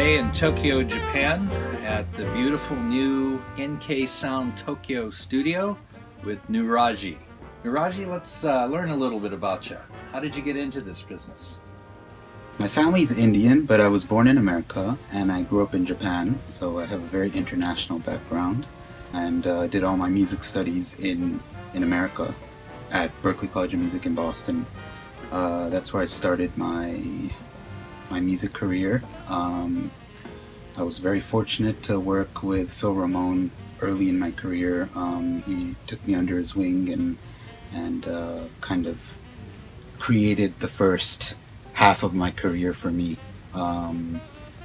today in Tokyo, Japan at the beautiful new NK Sound Tokyo studio with Neeraj. Neeraj, let's learn a little bit about you. How did you get into this business? My family's Indian, but I was born in America and I grew up in Japan, so I have a very international background, and did all my music studies in America at Berklee College of Music in Boston. That's where I started my music career. I was very fortunate to work with Phil Ramone early in my career. He took me under his wing and kind of created the first half of my career for me.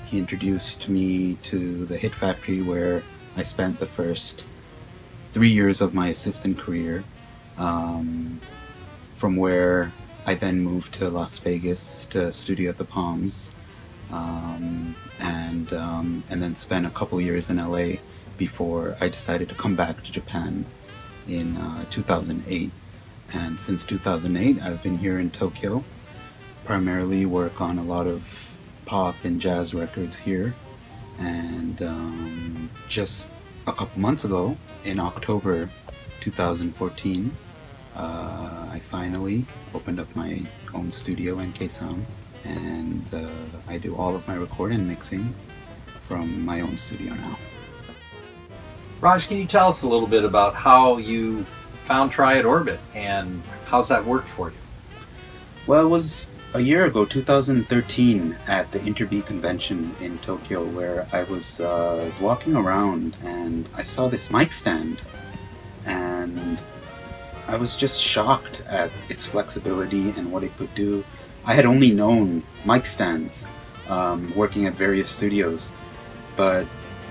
He introduced me to the Hit Factory, where I spent the first 3 years of my assistant career, from where I then moved to Las Vegas to studio at the Palms, and then spent a couple years in LA before I decided to come back to Japan in 2008. And since 2008, I've been here in Tokyo, primarily work on a lot of pop and jazz records here. And just a couple months ago, in October 2014, I finally opened up my own studio, NK Sound, and I do all of my recording and mixing from my own studio now. Raj, can you tell us a little bit about how you found Triad-Orbit and how's that worked for you? Well, it was a year ago, 2013, at the Interbeat convention in Tokyo, where I was walking around and I saw this mic stand, and I was just shocked at its flexibility and what it could do. I had only known mic stands working at various studios, but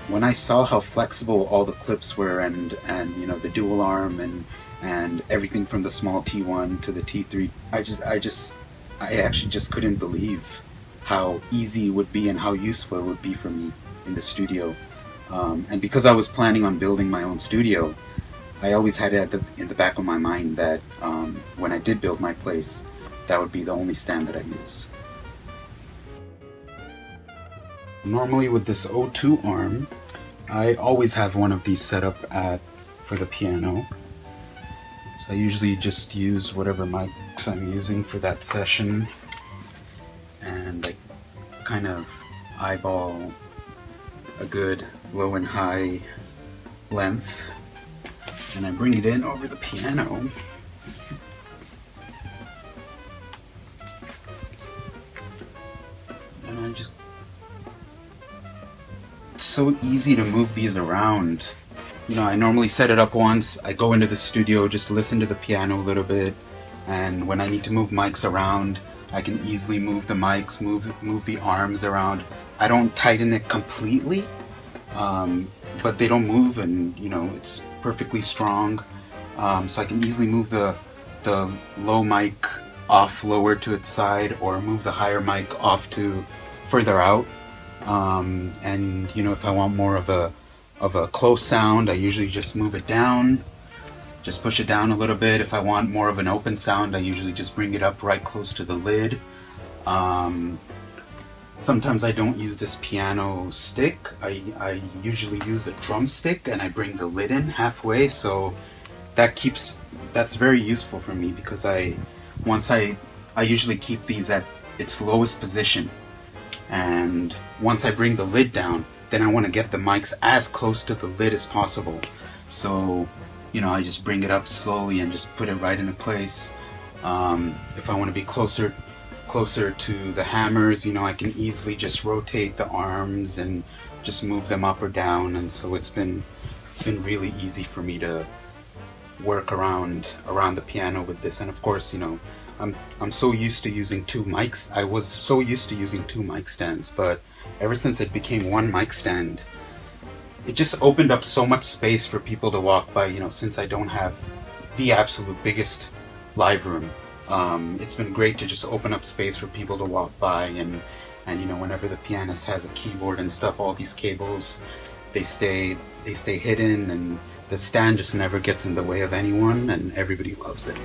when I saw how flexible all the clips were, and you know, the dual arm and everything from the small T1 to the T3, I actually just couldn't believe how easy it would be and how useful it would be for me in the studio. And because I was planning on building my own studio, I always had it in the back of my mind that when I did build my place, that would be the only stand that I use. Normally with this O2 arm, I always have one of these set up for the piano. So I usually just use whatever mics I'm using for that session, and I kind of eyeball a good low and high length, and I bring it in over the piano. And it's so easy to move these around. You know, I normally set it up once, I go into the studio, just listen to the piano a little bit, and when I need to move mics around, I can easily move the mics, move the arms around. I don't tighten it completely, but they don't move, and you know, it's perfectly strong. So I can easily move the low mic off lower to its side, or move the higher mic off to further out. And you know, if I want more of a close sound, I usually just move it down, just push it down a little bit. If I want more of an open sound, I usually just bring it up right close to the lid. Sometimes I don't use this piano stick. I usually use a drumstick, and I bring the lid in halfway, so that's very useful for me, because I usually keep these at its lowest position, and once I bring the lid down, then I want to get the mics as close to the lid as possible. So, you know, I just bring it up slowly and just put it right into place. If I want to be closer to the hammers, you know, I can easily just rotate the arms and just move them up or down, and so it's been really easy for me to work around the piano with this. And of course, you know, I'm so used to using two mics. I was so used to using two mic stands, but ever since it became one mic stand, it just opened up so much space for people to walk by, you know, since I don't have the absolute biggest live room. It's been great to just open up space for people to walk by, and you know, whenever the pianist has a keyboard and stuff, all these cables, they stay hidden, and the stand just never gets in the way of anyone, and everybody loves it.